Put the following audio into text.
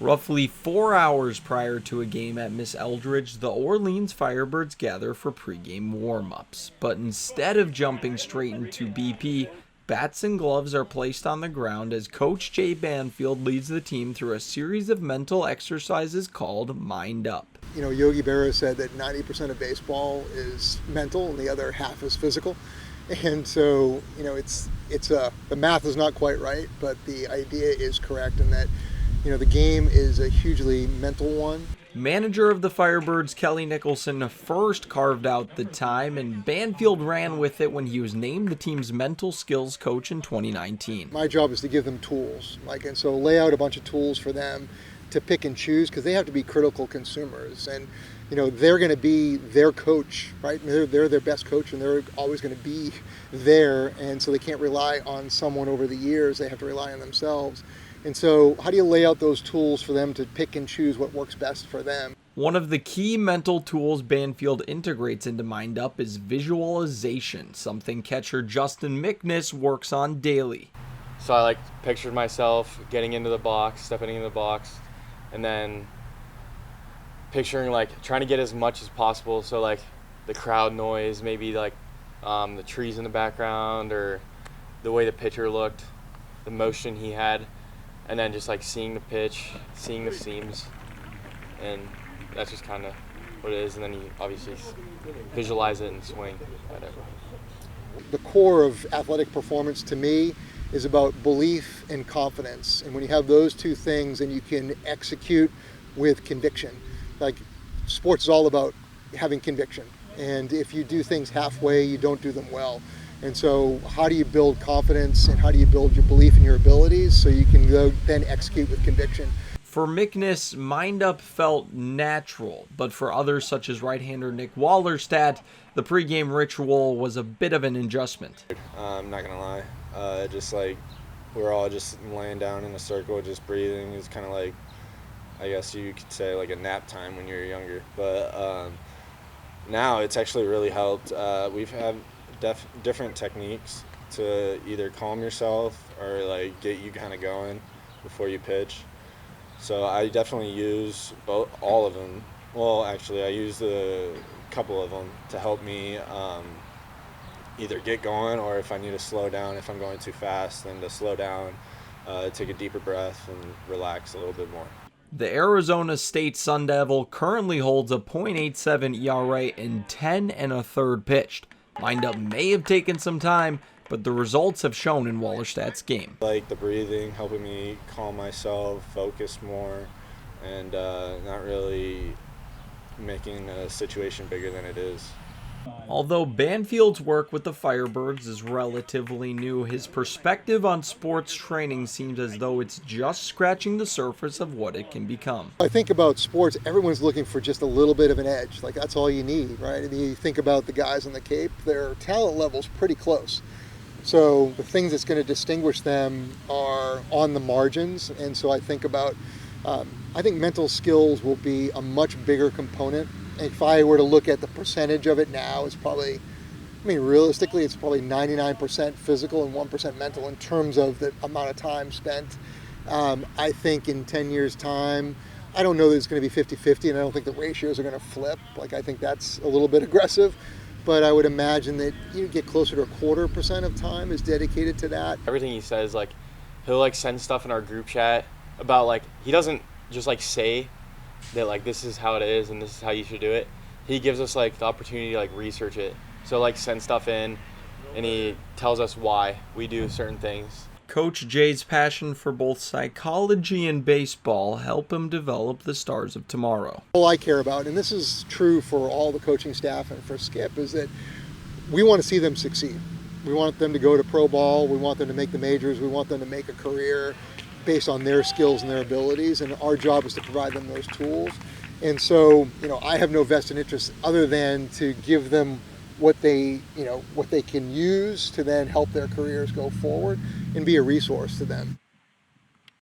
Roughly 4 hours prior to a game at Miss Eldridge, the Orleans Firebirds gather for pregame warm-ups. But instead of jumping straight into BP, bats and gloves are placed on the ground as Coach Jay Banfield leads the team through a series of mental exercises called Mind Up. You know, Yogi Berra said that 90% of baseball is mental and the other half is physical. And so, you know, the math is not quite right, but the idea is correct in that, you know, the game is a hugely mental one. Manager of the Firebirds, Kelly Nicholson, first carved out the time, and Banfield ran with it when he was named the team's mental skills coach in 2019. My job is to give them tools, and so lay out a bunch of tools for them to pick and choose, because they have to be critical consumers. And, you know, they're going to be their coach, right? They're their best coach, and they're always going to be there. And so they can't rely on someone over the years. They have to rely on themselves. And so how do you lay out those tools for them to pick and choose what works best for them? One of the key mental tools Banfield integrates into Mind Up is visualization, something catcher Justin McNiss works on daily. So I pictured myself getting into the box, stepping into the box, and then picturing trying to get as much as possible. So the crowd noise, maybe the trees in the background, or the way the pitcher looked, the motion he had. And then just seeing the pitch, seeing the seams, and that's just kind of what it is. And then you obviously visualize it and swing at it. The core of athletic performance to me is about belief and confidence. And when you have those two things, then you can execute with conviction. Sports is all about having conviction. And if you do things halfway, you don't do them well. And so how do you build confidence, and how do you build your belief in your abilities so you can go then execute with conviction? For McNiss, Mind Up felt natural, but for others such as right-hander Nick Wallerstadt, the pregame ritual was a bit of an adjustment. I'm not gonna lie, we're all just laying down in a circle, just breathing. It's kind of I guess you could say a nap time when you're younger. But now it's actually really helped. We've had different techniques to either calm yourself or get you kind of going before you pitch. So I definitely use all of them. Well, actually, I use a couple of them to help me either get going, or if I need to slow down, if I'm going too fast, then to slow down, take a deeper breath, and relax a little bit more. The Arizona State Sun Devil currently holds a .87 ERA in 10 1/3 pitched. Mind Up may have taken some time, but the results have shown in Wallerstadt's game. The breathing, helping me calm myself, focus more, and not really making a situation bigger than it is. Although Banfield's work with the Firebirds is relatively new, his perspective on sports training seems as though it's just scratching the surface of what it can become. I think about sports, everyone's looking for just a little bit of an edge. That's all you need, right? I mean, you think about the guys on the Cape, their talent level's pretty close. So the things that's going to distinguish them are on the margins. And so I think about, I think mental skills will be a much bigger component. If I were to look at the percentage of it now, it's probably, realistically, it's probably 99% physical and 1% mental in terms of the amount of time spent. I think in 10 years' time, I don't know that it's going to be 50-50, and I don't think the ratios are going to flip. I think that's a little bit aggressive, but I would imagine that you get closer to 1/4% of time is dedicated to that. Everything he says, he'll send stuff in our group chat about he doesn't just say that this is how it is and this is how you should do it. He gives us the opportunity to research it. So send stuff in, and he tells us why we do certain things. Coach Jay's passion for both psychology and baseball help him develop the stars of tomorrow. All I care about, and this is true for all the coaching staff and for Skip, is that we want to see them succeed. We want them to go to pro ball. We want them to make the majors. We want them to make a career based on their skills and their abilities, and our job is to provide them those tools. And so, I have no vested interest other than to give them what they can use to then help their careers go forward and be a resource to them.